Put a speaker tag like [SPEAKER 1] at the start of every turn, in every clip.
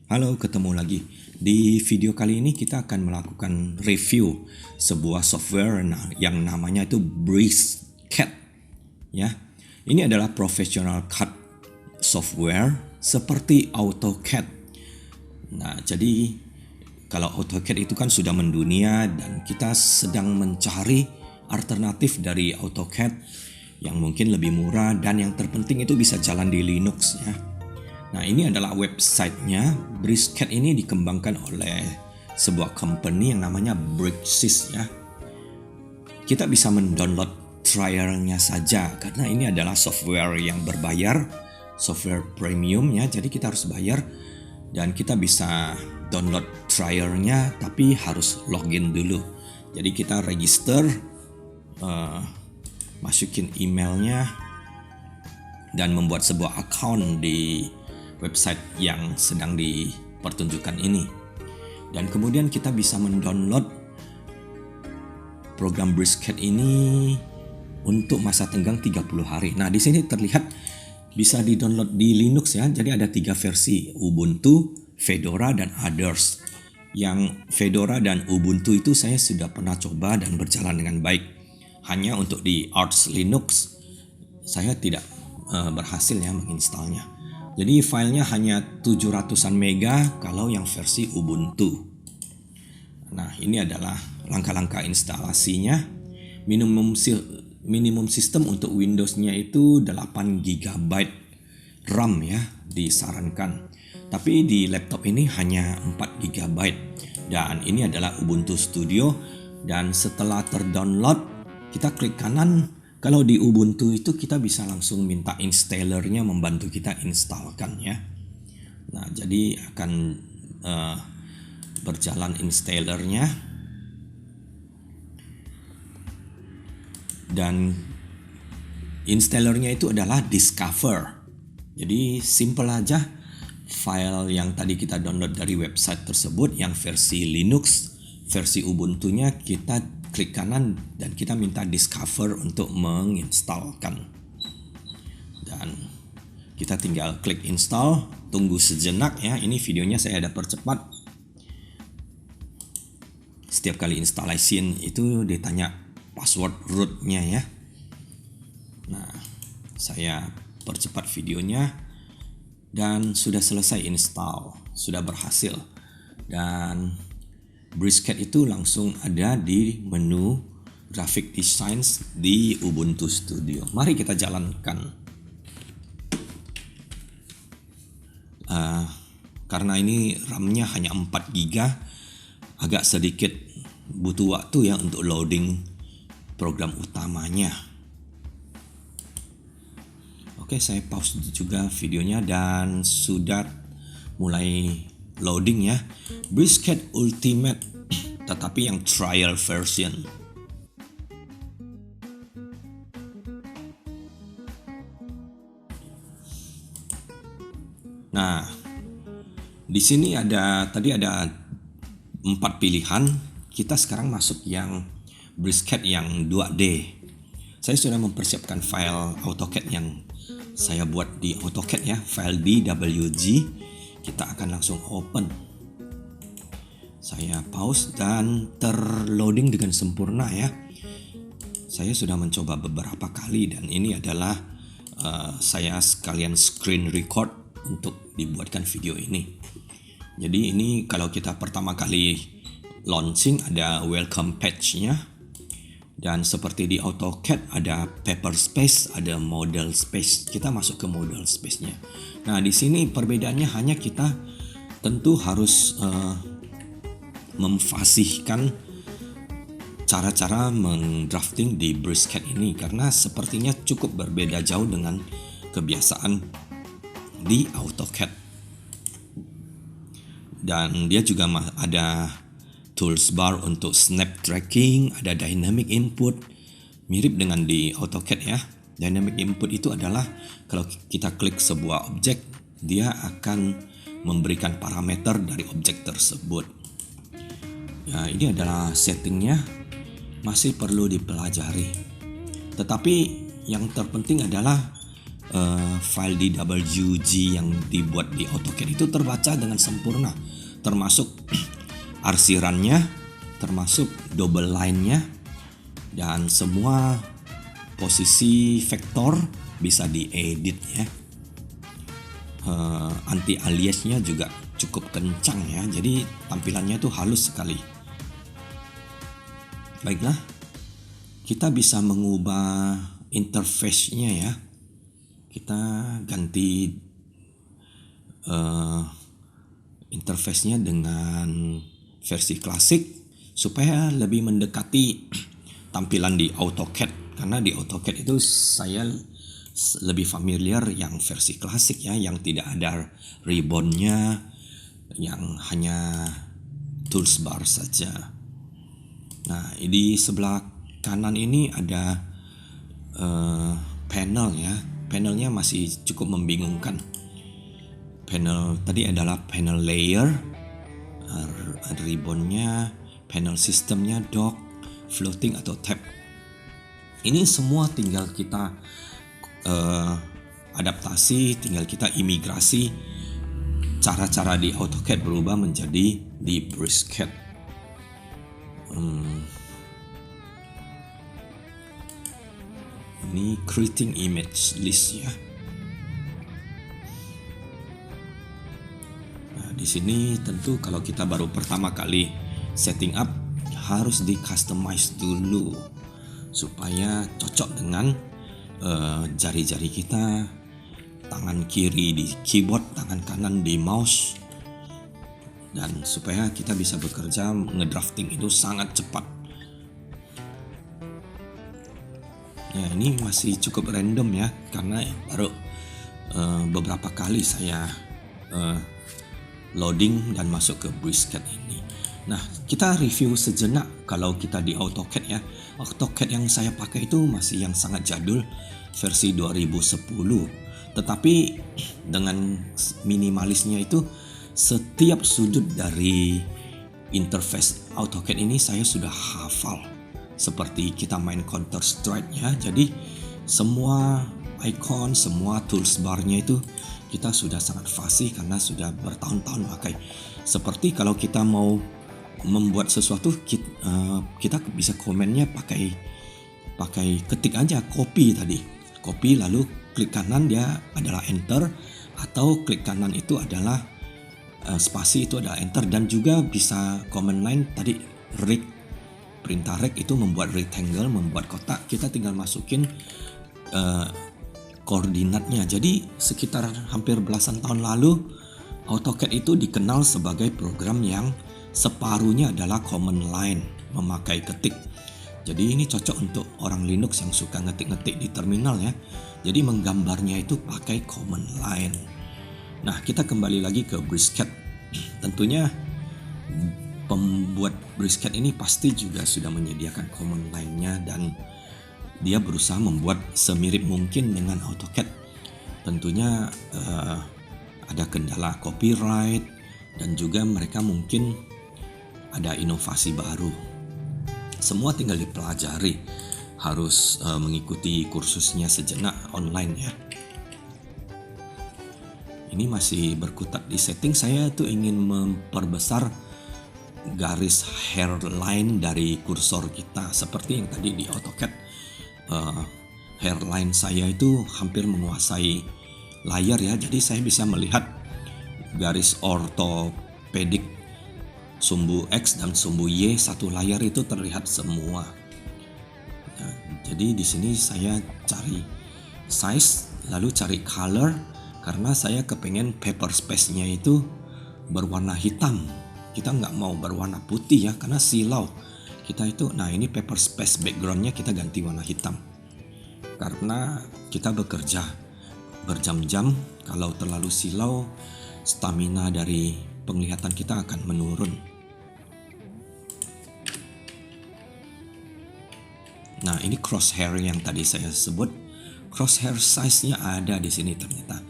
[SPEAKER 1] Halo, ketemu lagi. Di video kali ini kita akan melakukan review sebuah software yang namanya itu BriskCAD. Ya, ini adalah professional CAD software seperti AutoCAD. Nah, jadi kalau AutoCAD itu kan sudah mendunia dan kita sedang mencari alternatif dari AutoCAD yang mungkin lebih murah dan yang terpenting itu bisa jalan di Linux ya. Nah, ini adalah websitenya. BriskCAD ini dikembangkan oleh sebuah company yang namanya Bricsys ya. Kita bisa mendownload trialnya saja karena ini adalah software yang berbayar, software premium ya. Jadi kita harus bayar dan kita bisa download trialnya tapi harus login dulu. Jadi kita register, masukin emailnya dan membuat sebuah account di website yang sedang dipertunjukkan ini. Dan kemudian kita bisa mendownload program BriskCAD ini untuk masa tenggang 30 hari. Nah, di sini terlihat bisa di-download di Linux ya. Jadi ada 3 versi, Ubuntu, Fedora, dan Others. Yang Fedora dan Ubuntu itu saya sudah pernah coba dan berjalan dengan baik. Hanya untuk di Arch Linux saya tidak berhasil ya menginstalnya. Jadi filenya hanya 700-an mega kalau yang versi Ubuntu. Nah, ini adalah langkah-langkah instalasinya. Minimum sistem untuk Windows-nya itu 8 GB RAM ya disarankan. Tapi di laptop ini hanya 4 GB. Dan ini adalah Ubuntu Studio. Dan setelah terdownload, kita klik kanan. Kalau di Ubuntu itu kita bisa langsung minta installernya membantu kita instalkan ya. Nah, jadi akan berjalan installernya. Dan installernya itu adalah Discover. Jadi simple aja, file yang tadi kita download dari website tersebut yang versi Linux, versi Ubuntunya kita klik kanan dan kita minta Discover untuk menginstalkan. Dan kita tinggal klik install, tunggu sejenak ya. Ini videonya saya ada percepat. Setiap kali installation itu ditanya password rootnya ya. Nah, saya percepat videonya dan sudah selesai install, sudah berhasil. Dan BriskCAD itu langsung ada di menu Graphic Designs di Ubuntu Studio. Mari kita jalankan. Karena ini RAM-nya hanya 4 GB, agak sedikit butuh waktu ya untuk loading program utamanya. Oke, saya pause juga videonya dan sudah mulai loading ya. BriskCAD Ultimate tetapi yang trial version. Nah, di sini tadi ada 4 pilihan. Kita sekarang masuk yang BriskCAD yang 2D. Saya sudah mempersiapkan file AutoCAD yang saya buat di AutoCAD ya, file DWG. Kita akan langsung open. Saya pause dan terloading dengan sempurna ya. Saya sudah mencoba beberapa kali dan ini adalah saya sekalian screen record untuk dibuatkan video ini. Jadi ini kalau kita pertama kali launching ada welcome page-nya. Dan seperti di AutoCAD ada paper space, ada model space. Kita masuk ke model space-nya. Nah, di sini perbedaannya hanya kita tentu harus memfasihkan cara-cara mendrafting di BriskCAD ini karena sepertinya cukup berbeda jauh dengan kebiasaan di AutoCAD. Dan dia juga ada tools bar untuk snap tracking, ada dynamic input, mirip dengan di AutoCAD ya. Dynamic input itu adalah kalau kita klik sebuah objek, dia akan memberikan parameter dari objek tersebut. Ya, ini adalah settingnya, masih perlu dipelajari. Tetapi yang terpenting adalah file DWG yang dibuat di AutoCAD itu terbaca dengan sempurna, termasuk arsirannya, termasuk double line-nya, dan semua posisi vektor bisa diedit ya. Anti aliasnya juga cukup kencang ya, jadi tampilannya tuh halus sekali. Baiklah, kita bisa mengubah interface-nya ya. Kita ganti interface-nya dengan versi klasik supaya lebih mendekati tampilan di AutoCAD, karena di AutoCAD itu saya lebih familiar yang versi klasik ya, yang tidak ada ribbon-nya, yang hanya toolbar saja. Nah, di sebelah kanan ini ada panel ya. Panelnya masih cukup membingungkan. Panel tadi adalah panel layer, ribbon-nya, panel sistemnya, dock, floating atau tab. Ini semua tinggal kita adaptasi, tinggal kita imigrasi. Cara-cara di AutoCAD berubah menjadi di BricsCAD. Ini creating image list ya. Nah, di sini tentu kalau kita baru pertama kali setting up harus di customize dulu supaya cocok dengan jari-jari kita, tangan kiri di keyboard, tangan kanan di mouse, dan supaya kita bisa bekerja ngedrafting itu sangat cepat. Ya, ini masih cukup random ya, karena baru beberapa kali saya loading dan masuk ke BricsCAD ini. Nah, kita review sejenak kalau kita di AutoCAD ya. AutoCAD yang saya pakai itu masih yang sangat jadul, versi 2010. Tetapi dengan minimalisnya itu, setiap sudut dari interface AutoCAD ini saya sudah hafal. Seperti kita main Counter Strike ya. Jadi semua icon, semua tools bar-nya itu kita sudah sangat fasih karena sudah bertahun-tahun pakai. Seperti kalau kita mau membuat sesuatu, kita bisa komennya pakai ketik aja, copy tadi. Copy lalu klik kanan dia adalah enter, atau klik kanan itu adalah spasi itu adalah enter, dan juga bisa command line tadi rig, perintah rig itu membuat rectangle, membuat kotak, kita tinggal masukin koordinatnya. Jadi sekitar hampir belasan tahun lalu AutoCAD itu dikenal sebagai program yang separuhnya adalah command line, memakai ketik. Jadi ini cocok untuk orang Linux yang suka ngetik-ngetik di terminal ya. Jadi menggambarnya itu pakai command line. Nah, kita kembali lagi ke BricsCAD. Tentunya pembuat BricsCAD ini pasti juga sudah menyediakan command line-nya, dan dia berusaha membuat semirip mungkin dengan AutoCAD. Tentunya ada kendala copyright, dan juga mereka mungkin ada inovasi baru. Semua tinggal dipelajari, harus mengikuti kursusnya sejenak online ya. Ini masih berkutat di setting. Saya tuh ingin memperbesar garis hairline dari kursor kita, seperti yang tadi di AutoCAD. Hairline saya itu hampir menguasai layar ya, jadi saya bisa melihat garis ortopedik sumbu X dan sumbu Y satu layar itu terlihat semua. Nah, jadi di sini saya cari size, lalu cari color, karena saya kepengen paper space-nya itu berwarna hitam. Kita nggak mau berwarna putih ya, karena silau. Kita itu, nah ini paper space background-nya kita ganti warna hitam. Karena kita bekerja berjam-jam, kalau terlalu silau, stamina dari penglihatan kita akan menurun. Nah, ini crosshair yang tadi saya sebut. Crosshair size-nya ada di sini ternyata.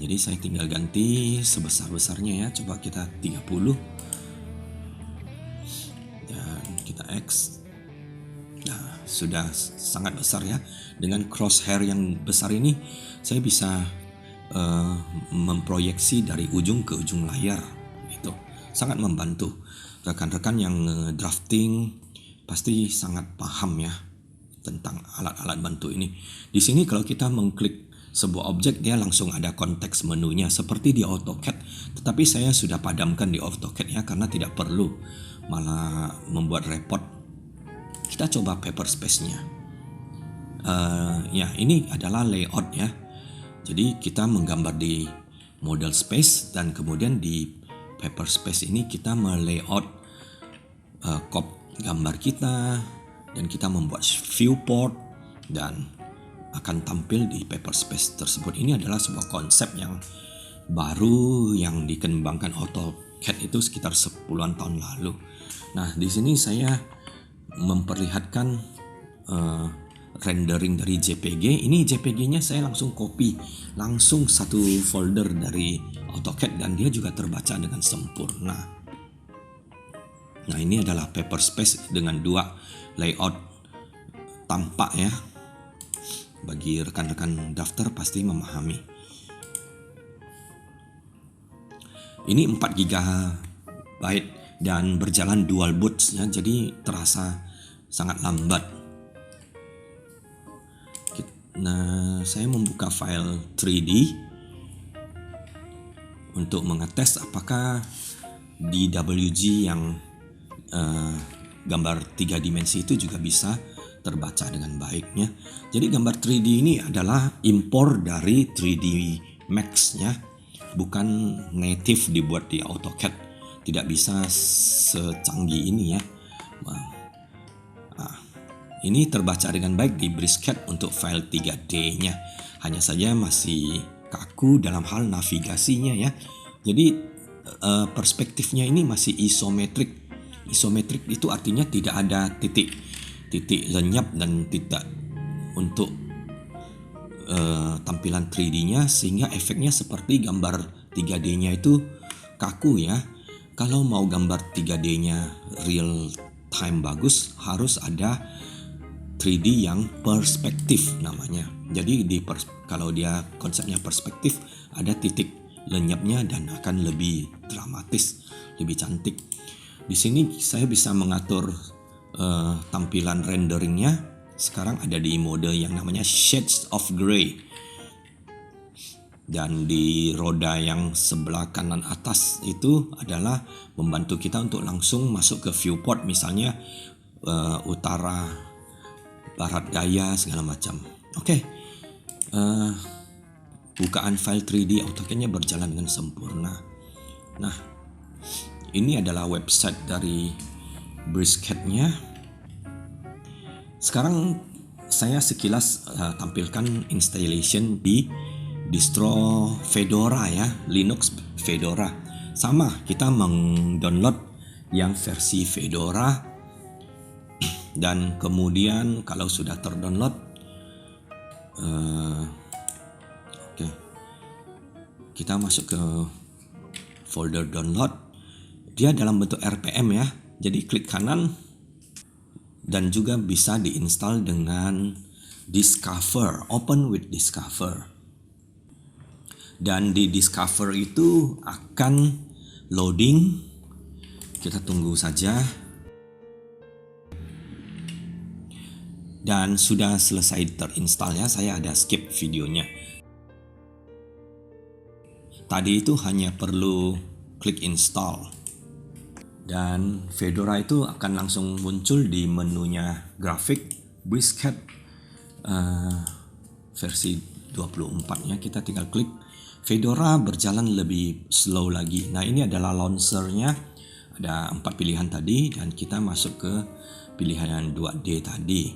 [SPEAKER 1] Jadi saya tinggal ganti sebesar-besarnya ya. Coba kita 30. Dan kita X. Nah, sudah sangat besar ya. Dengan crosshair yang besar ini, saya bisa memproyeksi dari ujung ke ujung layar. Itu sangat membantu. Rekan-rekan yang drafting pasti sangat paham ya tentang alat-alat bantu ini. Di sini kalau kita mengklik sebuah objek, dia langsung ada konteks menunya seperti di AutoCAD. Tetapi saya sudah padamkan di AutoCAD ya, karena tidak perlu malah membuat repot. Kita coba paper space-nya. Ya, ini adalah layout ya. Jadi kita menggambar di model space dan kemudian di paper space ini kita melayout gambar kita dan kita membuat viewport dan akan tampil di paper space tersebut. Ini adalah sebuah konsep yang baru yang dikembangkan AutoCAD itu sekitar 10-an tahun lalu. Nah, di sini saya memperlihatkan rendering dari JPG. Ini JPG-nya saya langsung copy, langsung satu folder dari AutoCAD dan dia juga terbaca dengan sempurna. Nah, ini adalah paper space dengan dua layout tampak ya. Bagi rekan-rekan daftar pasti memahami. Ini 4 GB dan berjalan dual boots ya, jadi terasa sangat lambat. Nah, saya membuka file 3D untuk mengetes apakah DWG yang gambar 3 dimensi itu juga bisa terbaca dengan baiknya. Jadi gambar 3D ini adalah impor dari 3D Max ya, bukan native dibuat di AutoCAD. Tidak bisa secanggih ini ya. Ini terbaca dengan baik di Brisket untuk file 3D-nya. Hanya saja masih kaku dalam hal navigasinya ya. Jadi perspektifnya ini masih isometrik. Isometrik itu artinya tidak ada titik lenyap dan tidak untuk tampilan 3D-nya, sehingga efeknya seperti gambar 3D-nya itu kaku ya. Kalau mau gambar 3D-nya real time bagus, harus ada 3D yang perspektif namanya. Jadi kalau dia konsepnya perspektif, ada titik lenyapnya dan akan lebih dramatis, lebih cantik. Di sini saya bisa mengatur tampilan renderingnya. Sekarang ada di mode yang namanya Shades of Grey, dan di roda yang sebelah kanan atas itu adalah membantu kita untuk langsung masuk ke viewport, misalnya utara, barat, daya, segala macam. Oke. Bukaan file 3D AutoCAD-nya berjalan dengan sempurna. Nah, ini adalah website dari Brisket-nya. Sekarang saya sekilas tampilkan installation di distro Fedora ya, Linux Fedora. Sama, kita mendownload yang versi Fedora dan kemudian kalau sudah terdownload, kita masuk ke folder download. Dia dalam bentuk RPM ya. Jadi klik kanan dan juga bisa diinstal dengan Discover, open with Discover. Dan di Discover itu akan loading. Kita tunggu saja. Dan sudah selesai terinstall ya. Saya ada skip videonya. Tadi itu hanya perlu klik install. Dan Fedora itu akan langsung muncul di menunya grafik Brisket versi 24 ya. Kita tinggal klik. Fedora berjalan lebih slow lagi. Nah, ini adalah launchernya. Ada 4 pilihan tadi dan kita masuk ke pilihan 2D tadi.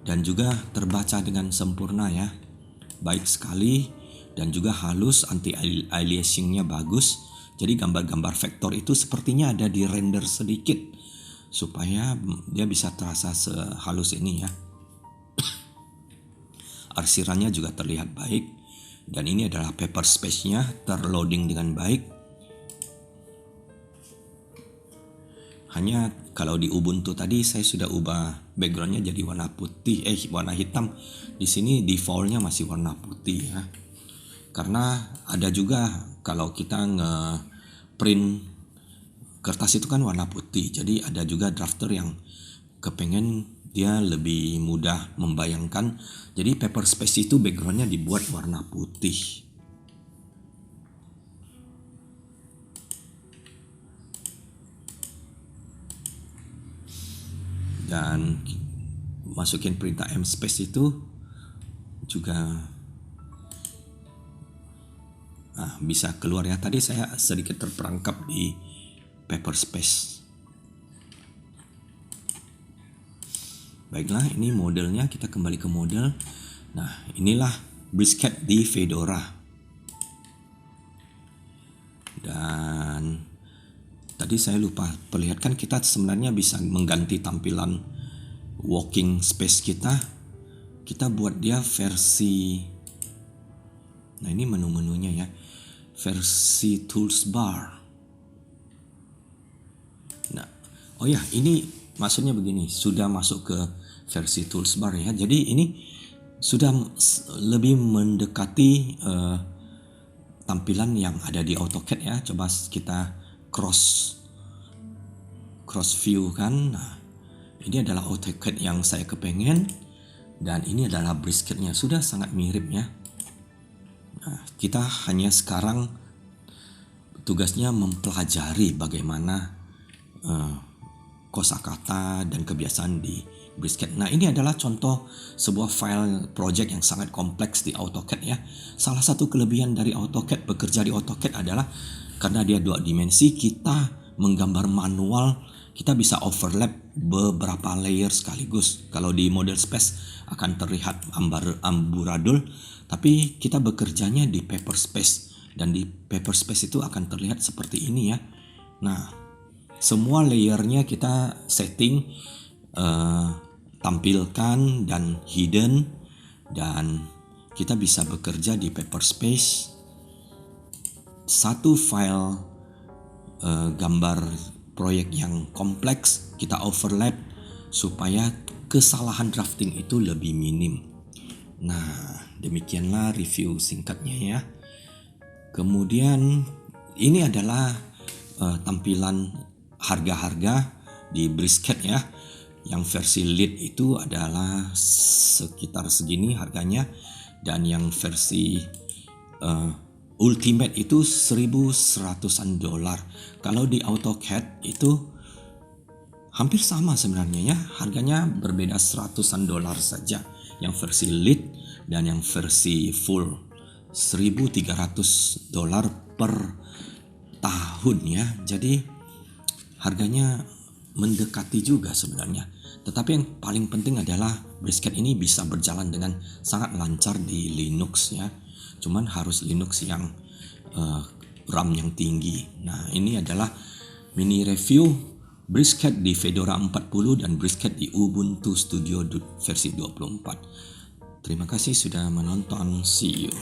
[SPEAKER 1] Dan juga terbaca dengan sempurna ya. Baik sekali dan juga halus, anti aliasingnya bagus. Jadi gambar-gambar vektor itu sepertinya ada di render sedikit supaya dia bisa terasa sehalus ini ya. Arsirannya juga terlihat baik dan ini adalah paper space-nya terloading dengan baik. Hanya Kalau di Ubuntu tadi saya sudah ubah backgroundnya jadi warna putih, warna hitam. Di sini defaultnya masih warna putih ya. Karena ada juga kalau kita nge-print kertas itu kan warna putih. Jadi ada juga drafter yang kepengen dia lebih mudah membayangkan. Jadi Paperspace itu backgroundnya dibuat warna putih. Dan masukin perintah mspace itu juga bisa keluar ya. Tadi saya sedikit terperangkap di Paperspace. Baiklah, ini modelnya, kita kembali ke model. Nah, inilah brisket di Fedora. Dan tadi saya lupa perlihatkan, kita sebenarnya bisa mengganti tampilan working space kita. Kita buat dia versi, nah ini menu-menunya ya, versi tools bar. Nah, oh ya, ini maksudnya begini, sudah masuk ke versi tools bar ya. Jadi ini sudah lebih mendekati tampilan yang ada di AutoCAD ya. Coba kita cross view kan. Nah, ini adalah AutoCAD yang saya kepengen, dan ini adalah brisketnya. Sudah sangat mirip ya. Nah, kita hanya sekarang tugasnya mempelajari bagaimana kosakata dan kebiasaan di brisket. Nah, ini adalah contoh sebuah file project yang sangat kompleks di AutoCAD ya. Salah satu kelebihan dari AutoCAD, bekerja di AutoCAD adalah karena dia 2 dimensi, kita menggambar manual, kita bisa overlap beberapa layer sekaligus. Kalau di model space akan terlihat amburadul, tapi kita bekerjanya di Paperspace, dan di Paperspace itu akan terlihat seperti ini ya. Nah, semua layernya kita setting, tampilkan dan hidden, dan kita bisa bekerja di Paperspace. Satu file gambar proyek yang kompleks kita overlap supaya kesalahan drafting itu lebih minim. Nah, demikianlah review singkatnya ya. Kemudian ini adalah tampilan harga-harga di brisket ya. Yang versi lead itu adalah sekitar segini harganya, dan yang versi ultimate itu $1,100. Kalau di AutoCAD itu hampir sama sebenarnya ya, harganya berbeda $100 saja. Yang versi lead dan yang versi full $1,300 per tahun ya. Jadi harganya mendekati juga sebenarnya. Tetapi yang paling penting adalah brisket ini bisa berjalan dengan sangat lancar di Linux ya. Cuman harus Linux yang RAM yang tinggi. Nah, ini adalah mini review brisket di Fedora 40 dan brisket di Ubuntu Studio versi 24. Terima kasih sudah menonton. See you.